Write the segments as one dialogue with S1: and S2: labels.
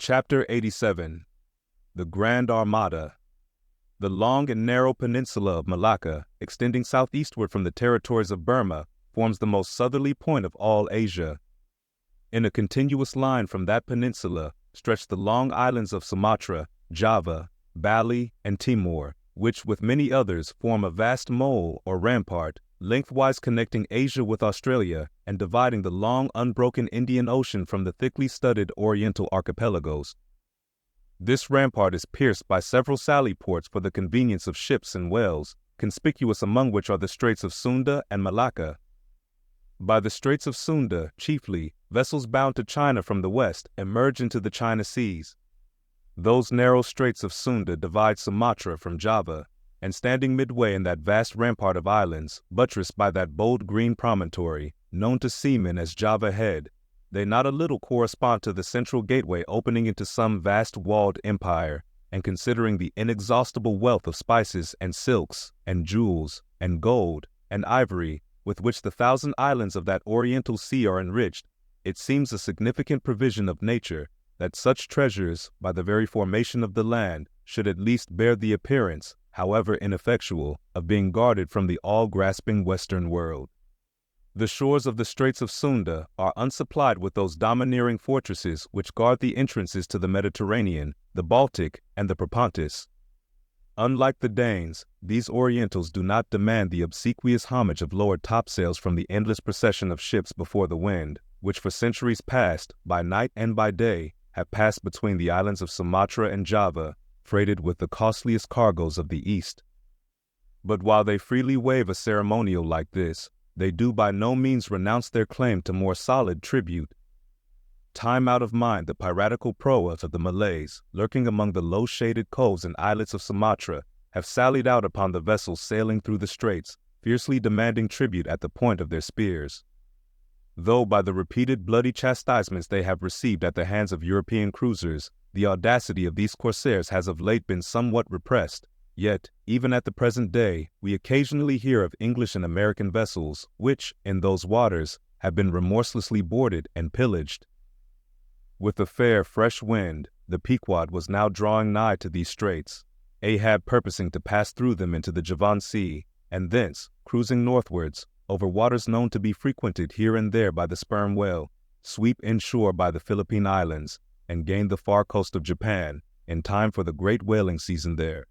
S1: Chapter 87. The Grand Armada. The long and narrow peninsula of Malacca, extending southeastward from the territories of Burma, forms the most southerly point of all Asia. In a continuous line from that peninsula stretch the long islands of Sumatra, Java, Bali, and Timor, which, with many others, form a vast mole or rampart, lengthwise connecting Asia with Australia and dividing the long, unbroken Indian Ocean from the thickly studded Oriental archipelagos. This rampart is pierced by several sally ports for the convenience of ships and whales, conspicuous among which are the Straits of Sunda and Malacca. By the Straits of Sunda, chiefly, vessels bound to China from the west emerge into the China Seas. Those narrow Straits of Sunda divide Sumatra from Java, and standing midway in that vast rampart of islands, buttressed by that bold green promontory, known to seamen as Java Head, they not a little correspond to the central gateway opening into some vast walled empire, and considering the inexhaustible wealth of spices and silks and jewels and gold and ivory with which the 1,000 islands of that oriental sea are enriched, it seems a significant provision of nature that such treasures, by the very formation of the land, should at least bear the appearance, however ineffectual, of being guarded from the all-grasping Western world. The shores of the Straits of Sunda are unsupplied with those domineering fortresses which guard the entrances to the Mediterranean, the Baltic, and the Propontis. Unlike the Danes, these Orientals do not demand the obsequious homage of lowered topsails from the endless procession of ships before the wind, which for centuries past, by night and by day, have passed between the islands of Sumatra and Java, freighted with the costliest cargoes of the East. But while they freely waive a ceremonial like this, they do by no means renounce their claim to more solid tribute. Time out of mind, the piratical proas of the Malays, lurking among the low-shaded coves and islets of Sumatra, have sallied out upon the vessels sailing through the straits, fiercely demanding tribute at the point of their spears. Though by the repeated bloody chastisements they have received at the hands of European cruisers, the audacity of these corsairs has of late been somewhat repressed, yet, even at the present day, we occasionally hear of English and American vessels which, in those waters, have been remorselessly boarded and pillaged. With a fair, fresh wind, the Pequod was now drawing nigh to these straits, Ahab purposing to pass through them into the Javan Sea, and thence, cruising northwards, over waters known to be frequented here and there by the sperm whale, sweep inshore by the Philippine Islands, and gain the far coast of Japan, in time for the great whaling season there.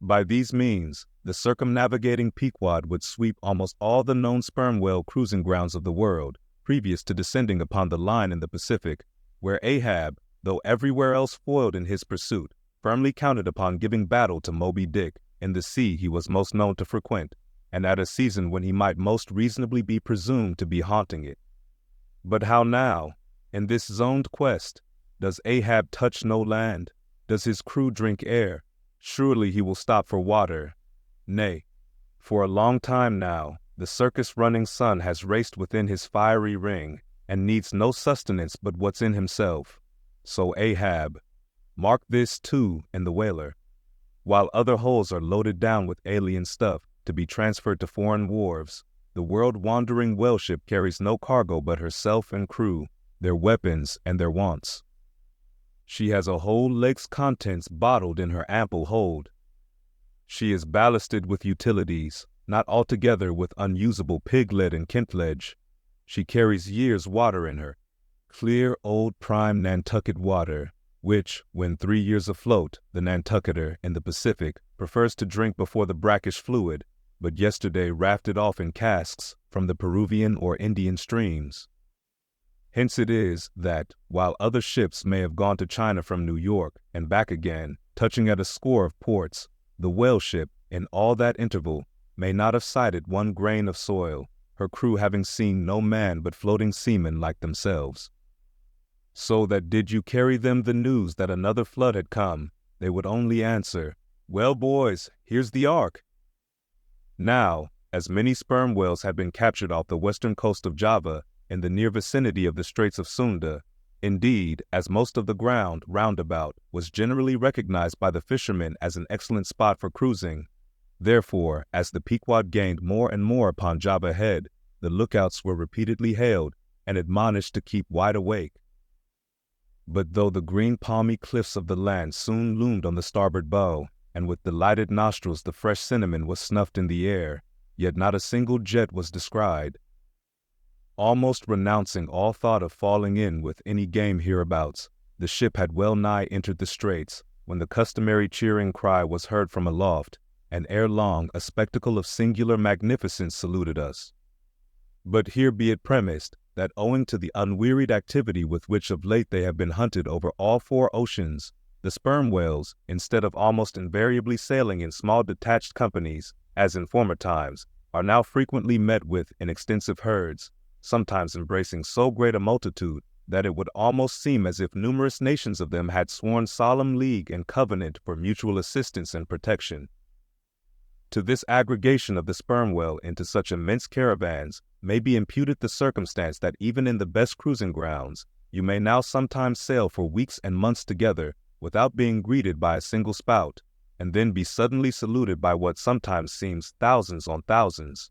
S1: By these means, the circumnavigating Pequod would sweep almost all the known sperm whale cruising grounds of the world, previous to descending upon the line in the Pacific, where Ahab, though everywhere else foiled in his pursuit, firmly counted upon giving battle to Moby Dick in the sea he was most known to frequent, and at a season when he might most reasonably be presumed to be haunting it. But how now, in this zoned quest, does Ahab touch no land? Does his crew drink air? Surely he will stop for water. Nay, for a long time now, the circus-running sun has raced within his fiery ring, and needs no sustenance but what's in himself. So Ahab, mark this too in the whaler, while other hulls are loaded down with alien stuff to be transferred to foreign wharves, the world-wandering whaleship carries no cargo but herself and crew, their weapons and their wants. She has a whole lake's contents bottled in her ample hold. She is ballasted with utilities, not altogether with unusable pig-lead and kentledge. She carries years' water in her, clear old prime Nantucket water, which, when 3 years afloat, the Nantucketer in the Pacific prefers to drink before the brackish fluid, but yesterday rafted off in casks from the Peruvian or Indian streams. Hence it is that, while other ships may have gone to China from New York and back again, touching at a score of ports, the whale ship, in all that interval, may not have sighted one grain of soil, her crew having seen no man but floating seamen like themselves. So that did you carry them the news that another flood had come, they would only answer, "Well, boys, here's the Ark." Now, as many sperm whales have been captured off the western coast of Java, in the near vicinity of the Straits of Sunda, indeed, as most of the ground round about was generally recognized by the fishermen as an excellent spot for cruising. Therefore, as the Pequod gained more and more upon Java Head, the lookouts were repeatedly hailed and admonished to keep wide awake. But though the green palmy cliffs of the land soon loomed on the starboard bow, and with delighted nostrils the fresh cinnamon was snuffed in the air, yet not a single jet was descried. Almost renouncing all thought of falling in with any game hereabouts, the ship had well nigh entered the straits, when the customary cheering cry was heard from aloft, and ere long a spectacle of singular magnificence saluted us. But here be it premised, that owing to the unwearied activity with which of late they have been hunted over all 4 oceans, the sperm whales, instead of almost invariably sailing in small detached companies, as in former times, are now frequently met with in extensive herds, sometimes embracing so great a multitude that it would almost seem as if numerous nations of them had sworn solemn league and covenant for mutual assistance and protection. To this aggregation of the sperm whale into such immense caravans may be imputed the circumstance that even in the best cruising grounds, you may now sometimes sail for weeks and months together without being greeted by a single spout, and then be suddenly saluted by what sometimes seems thousands on thousands.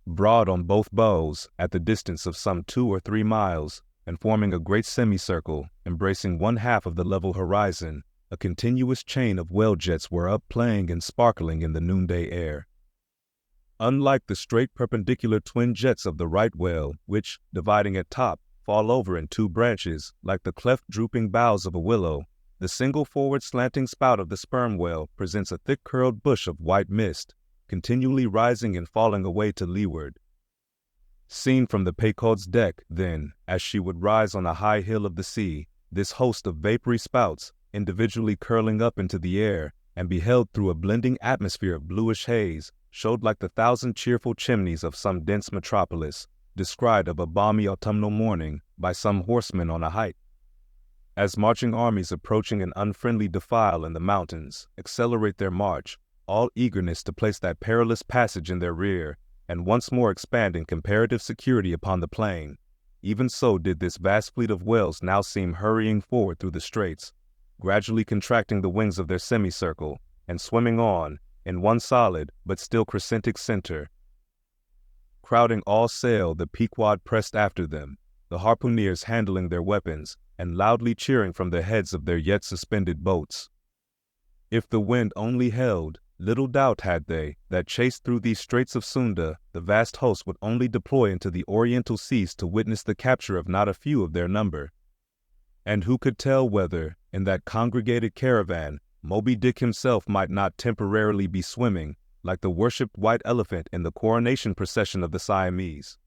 S1: Broad on both bows, at the distance of some 2 or 3 miles, and forming a great semicircle, embracing one half of the level horizon, a continuous chain of whale jets were up playing and sparkling in the noonday air. Unlike the straight perpendicular twin jets of the right whale, which, dividing at top, fall over in 2 branches, like the cleft drooping boughs of a willow, the single forward slanting spout of the sperm whale presents a thick-curled bush of white mist, continually rising and falling away to leeward. Seen from the Pequod's deck, then, as she would rise on a high hill of the sea, this host of vapory spouts, individually curling up into the air, and beheld through a blending atmosphere of bluish haze, showed like the 1,000 cheerful chimneys of some dense metropolis, descried of a balmy autumnal morning by some horseman on a height. As marching armies approaching an unfriendly defile in the mountains accelerate their march, all eagerness to place that perilous passage in their rear, and once more expand in comparative security upon the plain, even so did this vast fleet of whales now seem hurrying forward through the straits, gradually contracting the wings of their semicircle, and swimming on, in one solid but still crescentic center. Crowding all sail, the Pequod pressed after them, the harpooneers handling their weapons, and loudly cheering from the heads of their yet suspended boats. If the wind only held, little doubt had they that chased through these straits of Sunda, the vast host would only deploy into the oriental seas to witness the capture of not a few of their number. And who could tell whether, in that congregated caravan, Moby Dick himself might not temporarily be swimming, like the worshipped white elephant in the coronation procession of the Siamese.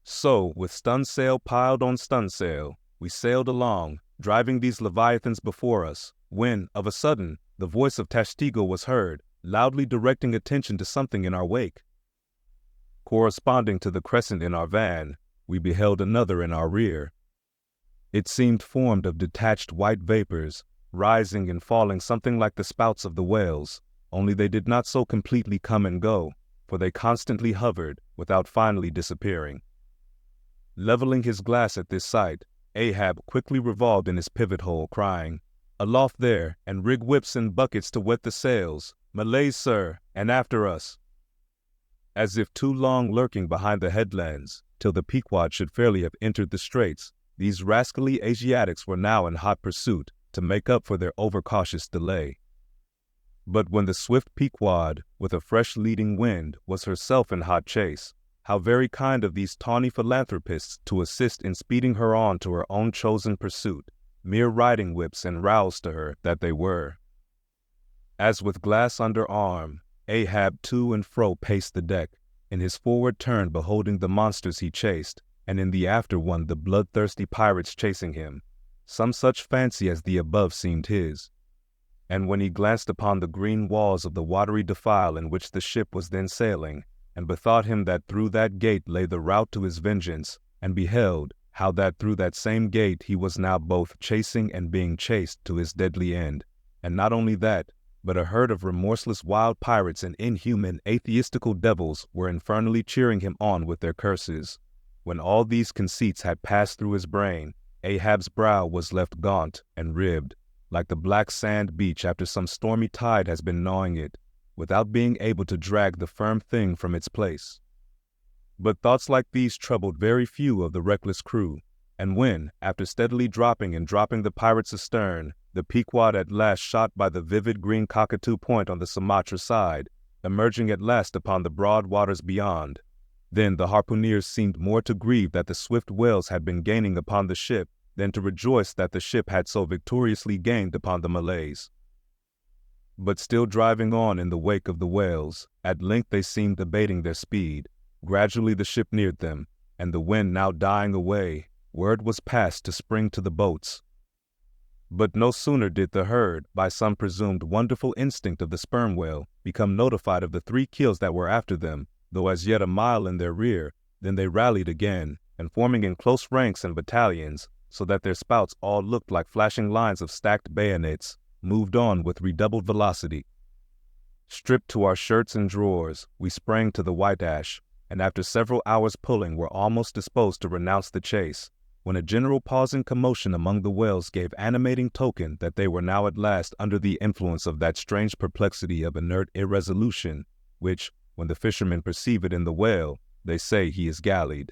S1: So, with stunsail piled on stunsail, we sailed along, driving these leviathans before us, when, of a sudden, the voice of Tashtigo was heard, loudly directing attention to something in our wake. Corresponding to the crescent in our van, we beheld another in our rear. It seemed formed of detached white vapors, rising and falling something like the spouts of the whales, only they did not so completely come and go, for they constantly hovered, without finally disappearing. Leveling his glass at this sight, Ahab quickly revolved in his pivot hole, crying, "Aloft there, and rig whips and buckets to wet the sails. Malays, sir, and after us." As if too long lurking behind the headlands, till the Pequod should fairly have entered the straits, these rascally Asiatics were now in hot pursuit, to make up for their overcautious delay. But when the swift Pequod, with a fresh leading wind, was herself in hot chase, how very kind of these tawny philanthropists to assist in speeding her on to her own chosen pursuit, mere riding whips and rowels to her that they were. As with glass under arm, Ahab to and fro paced the deck, in his forward turn beholding the monsters he chased, and in the after one the bloodthirsty pirates chasing him. Some such fancy as the above seemed his. And when he glanced upon the green walls of the watery defile in which the ship was then sailing, and bethought him that through that gate lay the route to his vengeance, and beheld how that through that same gate he was now both chasing and being chased to his deadly end, and not only that, but a herd of remorseless wild pirates and inhuman atheistical devils were infernally cheering him on with their curses. When all these conceits had passed through his brain, Ahab's brow was left gaunt and ribbed, like the black sand beach after some stormy tide has been gnawing it, without being able to drag the firm thing from its place. But thoughts like these troubled very few of the reckless crew, And when, after steadily dropping the pirates astern, the Pequod at last shot by the vivid green cockatoo point on the Sumatra side, emerging at last upon the broad waters beyond, then the harpooneers seemed more to grieve that the swift whales had been gaining upon the ship than to rejoice that the ship had so victoriously gained upon the Malays. But still driving on in the wake of the whales, at length they seemed abating their speed. Gradually the ship neared them, and the wind now dying away, word was passed to spring to the boats. But no sooner did the herd, by some presumed wonderful instinct of the sperm whale, become notified of the 3 keels that were after them, though as yet a mile in their rear, than they rallied again, and forming in close ranks and battalions, so that their spouts all looked like flashing lines of stacked bayonets, moved on with redoubled velocity. Stripped to our shirts and drawers, we sprang to the white ash, and after several hours pulling were almost disposed to renounce the chase, when a general pausing commotion among the whales gave animating token that they were now at last under the influence of that strange perplexity of inert irresolution, which, when the fishermen perceive it in the whale, they say he is gallied.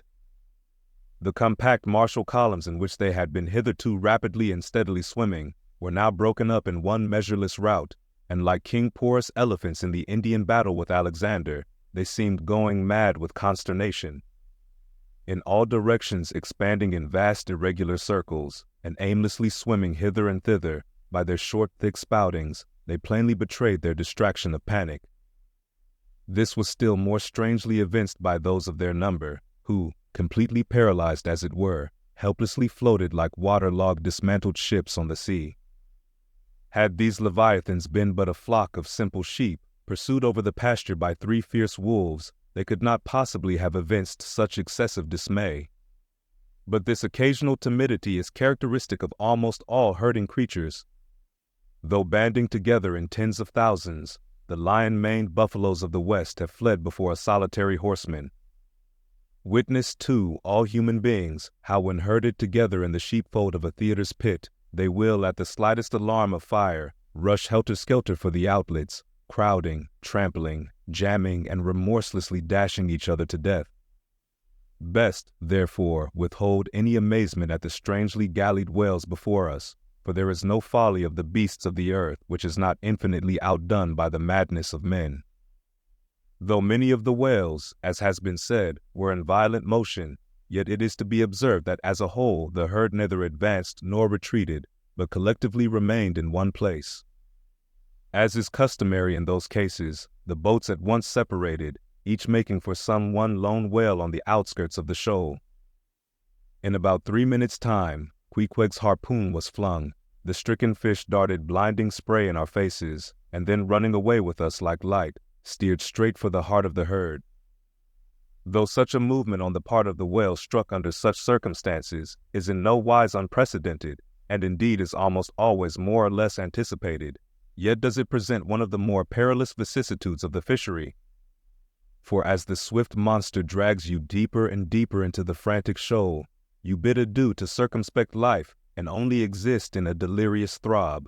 S1: The compact martial columns in which they had been hitherto rapidly and steadily swimming were now broken up in one measureless rout, and like King Porus' elephants in the Indian battle with Alexander, they seemed going mad with consternation. In all directions expanding in vast irregular circles, and aimlessly swimming hither and thither, by their short thick spoutings, they plainly betrayed their distraction of panic. This was still more strangely evinced by those of their number, who, completely paralyzed as it were, helplessly floated like water-logged dismantled ships on the sea. Had these leviathans been but a flock of simple sheep, pursued over the pasture by 3 fierce wolves, they could not possibly have evinced such excessive dismay. But this occasional timidity is characteristic of almost all herding creatures. Though banding together in tens of thousands, the lion-maned buffaloes of the West have fled before a solitary horseman. Witness, too, all human beings, how when herded together in the sheepfold of a theater's pit, they will, at the slightest alarm of fire, rush helter-skelter for the outlets, crowding, trampling, jamming, and remorselessly dashing each other to death. Best, therefore, withhold any amazement at the strangely gallied whales before us, for there is no folly of the beasts of the earth which is not infinitely outdone by the madness of men. Though many of the whales, as has been said, were in violent motion, yet it is to be observed that as a whole the herd neither advanced nor retreated, but collectively remained in one place. As is customary in those cases, the boats at once separated, each making for some one lone whale on the outskirts of the shoal. In about 3 minutes' time, Queequeg's harpoon was flung, the stricken fish darted blinding spray in our faces, and then running away with us like light, steered straight for the heart of the herd. Though such a movement on the part of the whale struck under such circumstances is in no wise unprecedented, and indeed is almost always more or less anticipated, yet does it present one of the more perilous vicissitudes of the fishery. For as the swift monster drags you deeper and deeper into the frantic shoal, you bid adieu to circumspect life and only exist in a delirious throb.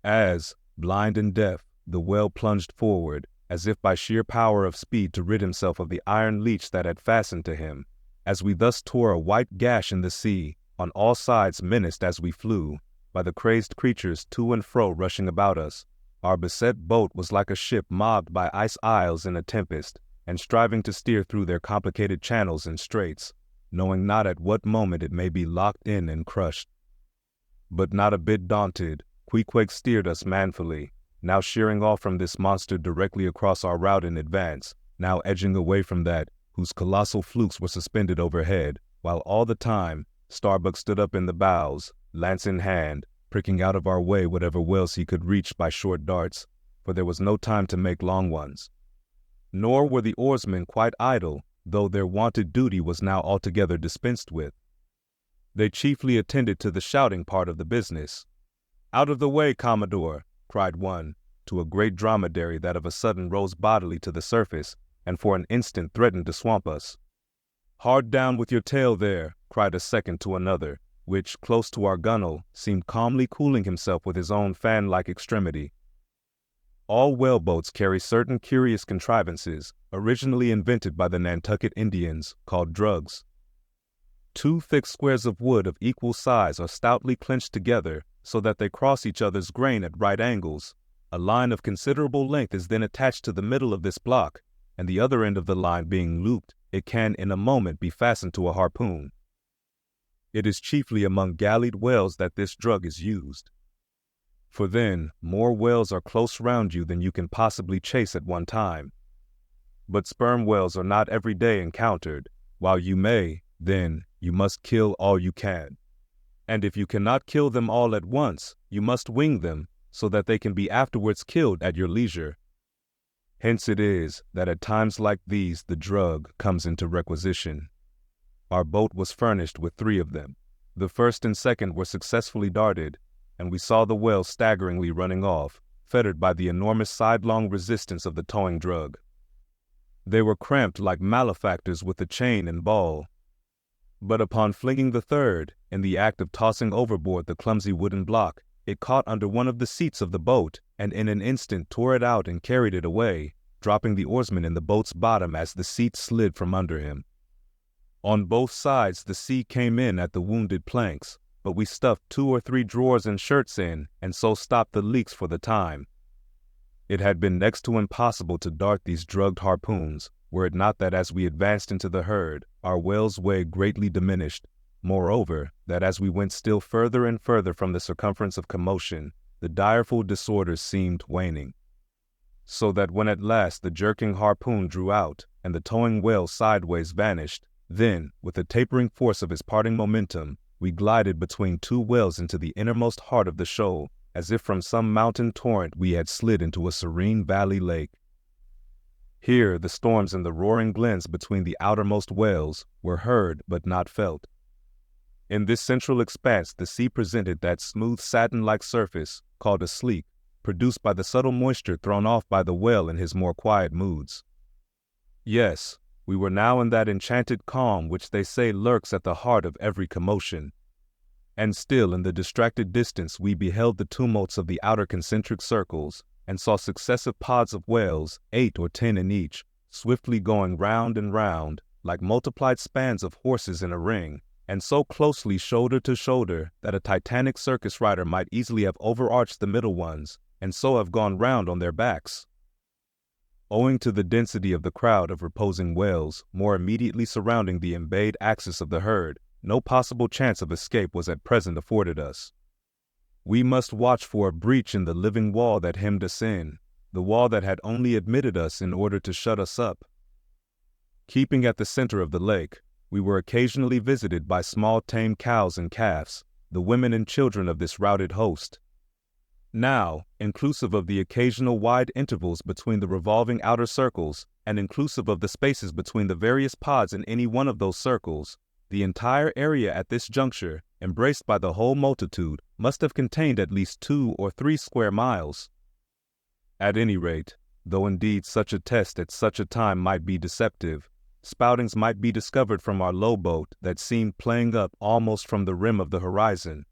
S1: As, blind and deaf, the whale plunged forward, as if by sheer power of speed to rid himself of the iron leech that had fastened to him, as we thus tore a white gash in the sea, on all sides menaced as we flew, by the crazed creatures to and fro rushing about us, our beset boat was like a ship mobbed by ice isles in a tempest, and striving to steer through their complicated channels and straits, knowing not at what moment it may be locked in and crushed. But not a bit daunted, Queequeg steered us manfully, now sheering off from this monster directly across our route in advance, now edging away from that whose colossal flukes were suspended overhead, while all the time Starbuck stood up in the bows, lance in hand, pricking out of our way whatever whales he could reach by short darts, for there was no time to make long ones. Nor were the oarsmen quite idle, though their wonted duty was now altogether dispensed with. They chiefly attended to the shouting part of the business. "Out of the way, Commodore!" cried one, to a great dromedary that of a sudden rose bodily to the surface, and for an instant threatened to swamp us. "Hard down with your tail there!" cried a second to another, which, close to our gunwale, seemed calmly cooling himself with his own fan-like extremity. All whaleboats carry certain curious contrivances, originally invented by the Nantucket Indians, called drugs. Two thick squares of wood of equal size are stoutly clenched together so that they cross each other's grain at right angles. A line of considerable length is then attached to the middle of this block, and the other end of the line being looped, it can in a moment be fastened to a harpoon. It is chiefly among gallied whales that this drug is used. For then, more whales are close round you than you can possibly chase at one time. But sperm whales are not every day encountered. While you may, then, you must kill all you can. And if you cannot kill them all at once, you must wing them, so that they can be afterwards killed at your leisure. Hence it is that at times like these the drug comes into requisition. Our boat was furnished with 3 of them. The first and second were successfully darted, and we saw the whale staggeringly running off, fettered by the enormous sidelong resistance of the towing drug. They were cramped like malefactors with a chain and ball. But upon flinging the third, in the act of tossing overboard the clumsy wooden block, it caught under one of the seats of the boat, and in an instant tore it out and carried it away, dropping the oarsman in the boat's bottom as the seat slid from under him. On both sides the sea came in at the wounded planks, but we stuffed 2 or 3 drawers and shirts in, and so stopped the leaks for the time. It had been next to impossible to dart these drugged harpoons, were it not that as we advanced into the herd, our whale's way greatly diminished. Moreover, that as we went still further and further from the circumference of commotion, the direful disorders seemed waning. So that when at last the jerking harpoon drew out, and the towing whale sideways vanished, then, with the tapering force of his parting momentum, we glided between 2 whales into the innermost heart of the shoal, as if from some mountain torrent we had slid into a serene valley lake. Here the storms in the roaring glens between the outermost whales were heard but not felt. In this central expanse the sea presented that smooth satin-like surface, called a sleek, produced by the subtle moisture thrown off by the whale in his more quiet moods. Yes, we were now in that enchanted calm which they say lurks at the heart of every commotion. And still in the distracted distance we beheld the tumults of the outer concentric circles, and saw successive pods of whales, 8 or 10 in each, swiftly going round and round, like multiplied spans of horses in a ring, and so closely shoulder to shoulder that a titanic circus rider might easily have overarched the middle ones, and so have gone round on their backs. Owing to the density of the crowd of reposing whales more immediately surrounding the embayed axis of the herd, no possible chance of escape was at present afforded us. We must watch for a breach in the living wall that hemmed us in, the wall that had only admitted us in order to shut us up. Keeping at the center of the lake, we were occasionally visited by small tame cows and calves, the women and children of this routed host. Now, inclusive of the occasional wide intervals between the revolving outer circles, and inclusive of the spaces between the various pods in any one of those circles, the entire area at this juncture, embraced by the whole multitude, must have contained at least 2 or 3 square miles. At any rate, though indeed such a test at such a time might be deceptive, spoutings might be discovered from our low boat that seemed playing up almost from the rim of the horizon.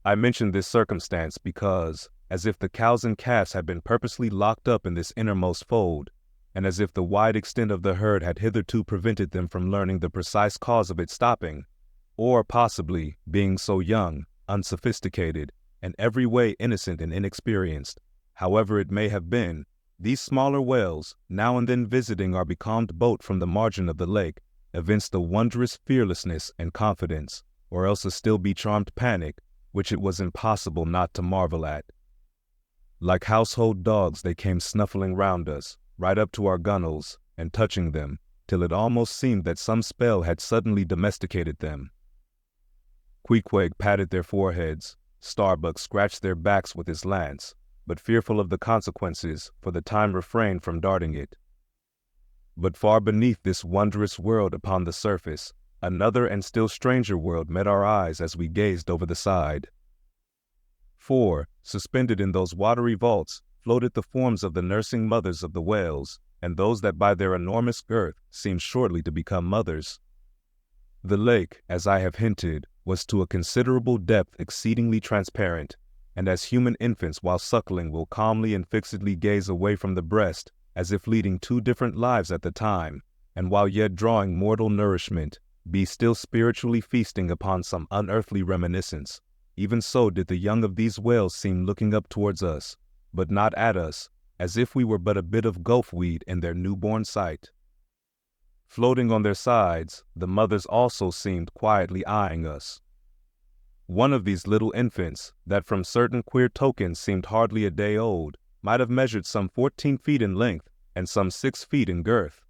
S1: I mention this circumstance because, as if the cows and calves had been purposely locked up in this innermost fold, and as if the wide extent of the herd had hitherto prevented them from learning the precise cause of its stopping, or possibly, being so young, unsophisticated, and every way innocent and inexperienced, however it may have been, these smaller whales, now and then visiting our becalmed boat from the margin of the lake, evinced a wondrous fearlessness and confidence, or else a still becharmed panic, which it was impossible not to marvel at. Like household dogs they came snuffling round us, right up to our gunwales, and touching them, till it almost seemed that some spell had suddenly domesticated them. Queequeg patted their foreheads, Starbuck scratched their backs with his lance, but fearful of the consequences, for the time refrained from darting it. But far beneath this wondrous world upon the surface, another and still stranger world met our eyes as we gazed over the side. For, suspended in those watery vaults, floated the forms of the nursing mothers of the whales, and those that by their enormous girth seemed shortly to become mothers. The lake, as I have hinted, was to a considerable depth exceedingly transparent, and as human infants while suckling will calmly and fixedly gaze away from the breast, as if leading 2 different lives at the time, and while yet drawing mortal nourishment, be still spiritually feasting upon some unearthly reminiscence. Even so did the young of these whales seem looking up towards us, but not at us, as if we were but a bit of gulf weed in their newborn sight. Floating on their sides, the mothers also seemed quietly eyeing us. One of these little infants, that from certain queer tokens seemed hardly a day old, might have measured some 14 feet in length and some 6 feet in girth.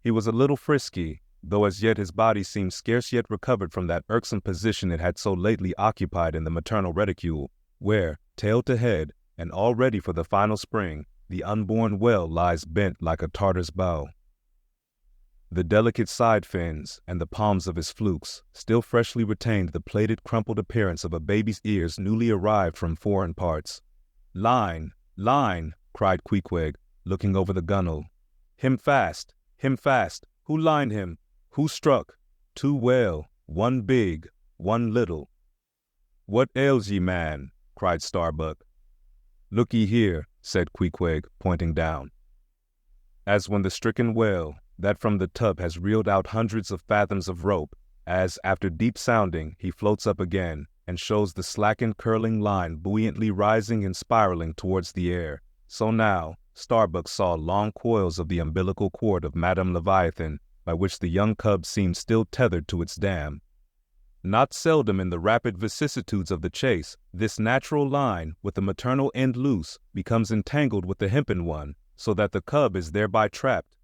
S1: He was a little frisky, though as yet his body seemed scarce yet recovered from that irksome position it had so lately occupied in the maternal reticule, where, tail to head, and all ready for the final spring, the unborn whale lies bent like a Tartar's bow. The delicate side fins and the palms of his flukes still freshly retained the plaited, crumpled appearance of a baby's ears newly arrived from foreign parts. "Line! Line!" cried Queequeg, looking over the gunwale. "Him fast! Him fast! Who lined him? Who struck? 2 whale, 1 big, 1 little." "What ails ye, man?" cried Starbuck. "Look ye here," said Queequeg, pointing down. As when the stricken whale, that from the tub has reeled out hundreds of fathoms of rope, as, after deep sounding, he floats up again, and shows the slackened curling line buoyantly rising and spiraling towards the air, so now Starbuck saw long coils of the umbilical cord of Madame Leviathan, by which the young cub seemed still tethered to its dam. Not seldom in the rapid vicissitudes of the chase, this natural line, with the maternal end loose, becomes entangled with the hempen one, so that the cub is thereby trapped.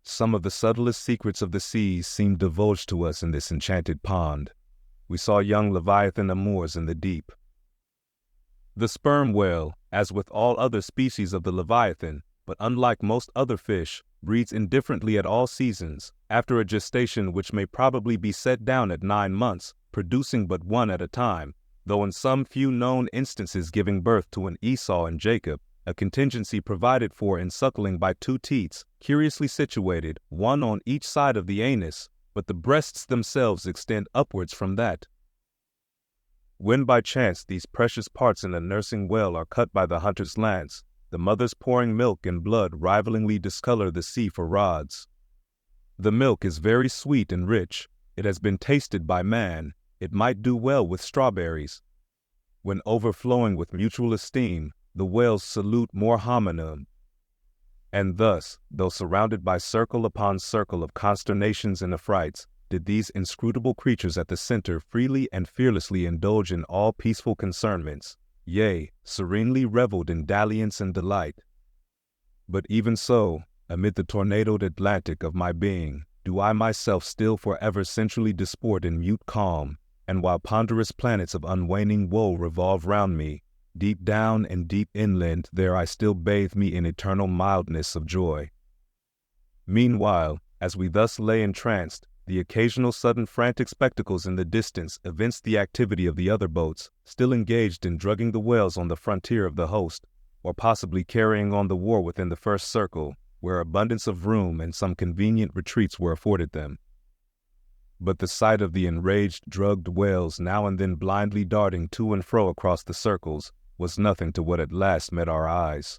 S1: Some of the subtlest secrets of the seas seemed divulged to us in this enchanted pond. We saw young Leviathan amours in the deep. The sperm whale, as with all other species of the Leviathan, but unlike most other fish, breeds indifferently at all seasons, after a gestation which may probably be set down at 9 months, producing but one at a time, though in some few known instances giving birth to an Esau and Jacob, a contingency provided for in suckling by 2 teats, curiously situated, one on each side of the anus, but the breasts themselves extend upwards from that. When by chance these precious parts in a nursing whale are cut by the hunter's lance, the mothers pouring milk and blood rivalingly discolor the sea for rods. The milk is very sweet and rich. It has been tasted by man. It might do well with strawberries. When overflowing with mutual esteem, the whales salute more hominum. And thus, though surrounded by circle upon circle of consternations and affrights, did these inscrutable creatures at the center freely and fearlessly indulge in all peaceful concernments, yea, serenely reveled in dalliance and delight. But even so, amid the tornadoed Atlantic of my being, do I myself still forever centrally disport in mute calm, and while ponderous planets of unwaning woe revolve round me, deep down and deep inland there I still bathe me in eternal mildness of joy. Meanwhile, as we thus lay entranced, the occasional sudden frantic spectacles in the distance evinced the activity of the other boats, still engaged in drugging the whales on the frontier of the host, or possibly carrying on the war within the first circle, where abundance of room and some convenient retreats were afforded them. But the sight of the enraged, drugged whales now and then blindly darting to and fro across the circles was nothing to what at last met our eyes.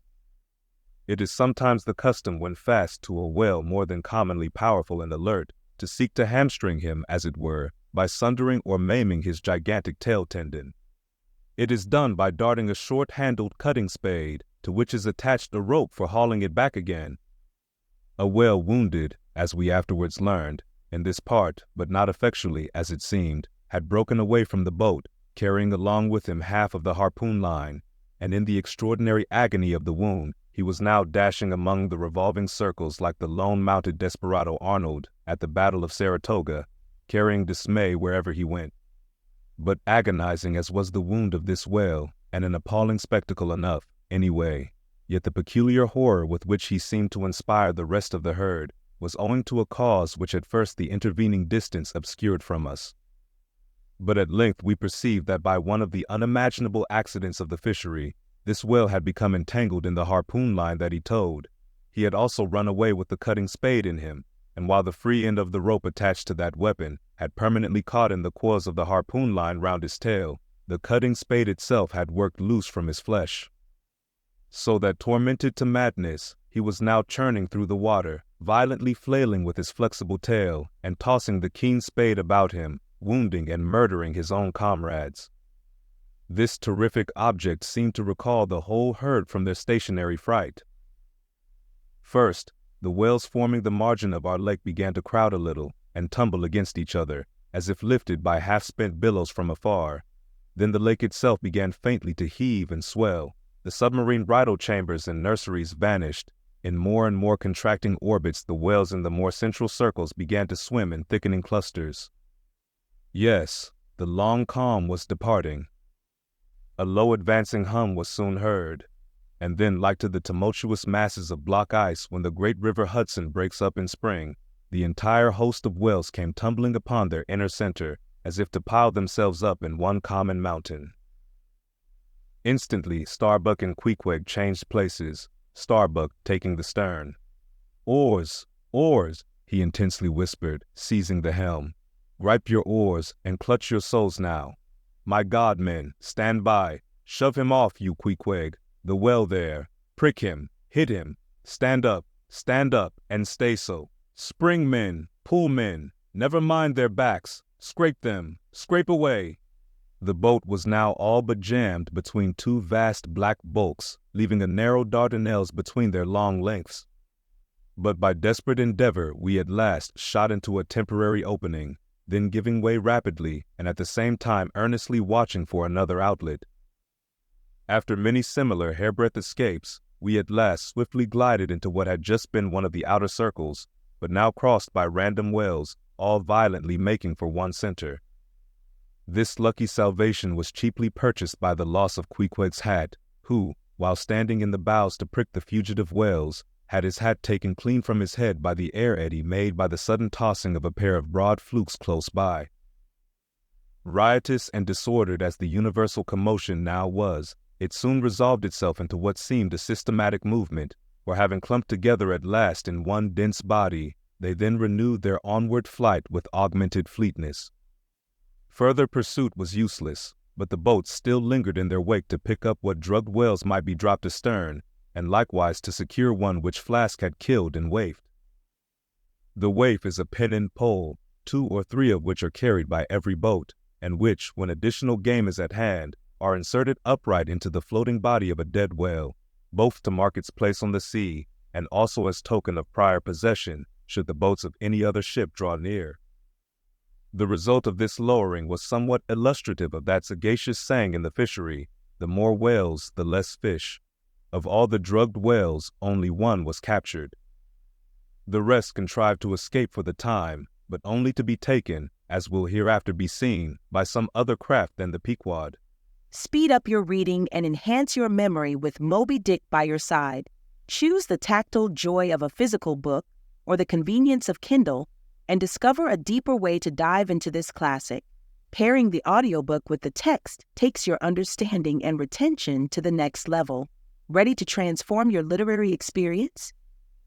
S1: It is sometimes the custom when fast to a whale more than commonly powerful and alert, to seek to hamstring him, as it were, by sundering or maiming his gigantic tail tendon. It is done by darting a short-handled cutting spade, to which is attached a rope for hauling it back again. A whale wounded, as we afterwards learned, in this part, but not effectually, as it seemed, had broken away from the boat, carrying along with him half of the harpoon line, and in the extraordinary agony of the wound, he was now dashing among the revolving circles like the lone mounted desperado Arnold at the Battle of Saratoga, carrying dismay wherever he went. But agonizing as was the wound of this whale, and an appalling spectacle enough, anyway, yet the peculiar horror with which he seemed to inspire the rest of the herd was owing to a cause which at first the intervening distance obscured from us. But at length we perceived that by one of the unimaginable accidents of the fishery, this whale had become entangled in the harpoon line that he towed. He had also run away with the cutting spade in him, and while the free end of the rope attached to that weapon had permanently caught in the coils of the harpoon line round his tail, the cutting spade itself had worked loose from his flesh. So that, tormented to madness, He was now churning through the water, violently flailing with his flexible tail, and tossing the keen spade about him, wounding and murdering his own comrades. This terrific object seemed to recall the whole herd from their stationary fright. First, the whales forming the margin of our lake began to crowd a little and tumble against each other, as if lifted by half-spent billows from afar. Then the lake itself began faintly to heave and swell. The submarine bridal chambers and nurseries vanished. In more and more contracting orbits, the whales in the more central circles began to swim in thickening clusters. Yes, the long calm was departing. A low advancing hum was soon heard, and then, like to the tumultuous masses of block ice when the great river Hudson breaks up in spring, the entire host of whales came tumbling upon their inner center, as if to pile themselves up in one common mountain. Instantly, Starbuck and Pequod changed places, Starbuck taking the stern. "Oars! Oars!" he intensely whispered, seizing the helm. "Gripe your oars and clutch your souls now. My God, men, stand by. Shove him off, you Pequod. The whale there. Prick him. Hit him. Stand up, and stay so. Spring, men. Pull, men. Never mind their backs. Scrape them. Scrape away." The boat was now all but jammed between two vast black bulks, leaving a narrow Dardanelles between their long lengths. But by desperate endeavor we at last shot into a temporary opening, then giving way rapidly and at the same time earnestly watching for another outlet. After many similar hairbreadth escapes, we at last swiftly glided into what had just been one of the outer circles, but now crossed by random whales, all violently making for one center. This lucky salvation was cheaply purchased by the loss of Pequod's hat, who, while standing in the bows to prick the fugitive whales, had his hat taken clean from his head by the air eddy made by the sudden tossing of a pair of broad flukes close by. Riotous and disordered as the universal commotion now was, it soon resolved itself into what seemed a systematic movement, for having clumped together at last in one dense body, they then renewed their onward flight with augmented fleetness. Further pursuit was useless, but the boats still lingered in their wake to pick up what drugged whales might be dropped astern, and likewise to secure one which Flask had killed and waifed. The waif is a pennant pole, 2 or 3 of which are carried by every boat, and which, when additional game is at hand, are inserted upright into the floating body of a dead whale, both to mark its place on the sea, and also as token of prior possession, should the boats of any other ship draw near. The result of this lowering was somewhat illustrative of that sagacious saying in the fishery, "The more whales, the less fish." Of all the drugged whales, only one was captured. The rest contrived to escape for the time, but only to be taken, as will hereafter be seen, by some other craft than the Pequod.
S2: Speed up your reading and enhance your memory with Moby Dick by your side. Choose the tactile joy of a physical book or the convenience of Kindle, and discover a deeper way to dive into this classic. Pairing the audiobook with the text takes your understanding and retention to the next level. Ready to transform your literary experience?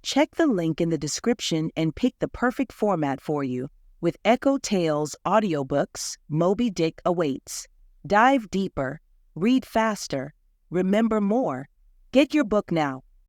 S2: Check the link in the description and pick the perfect format for you. With EchoTales Audiobooks, Moby Dick awaits. Dive deeper, read faster, remember more. Get your book now.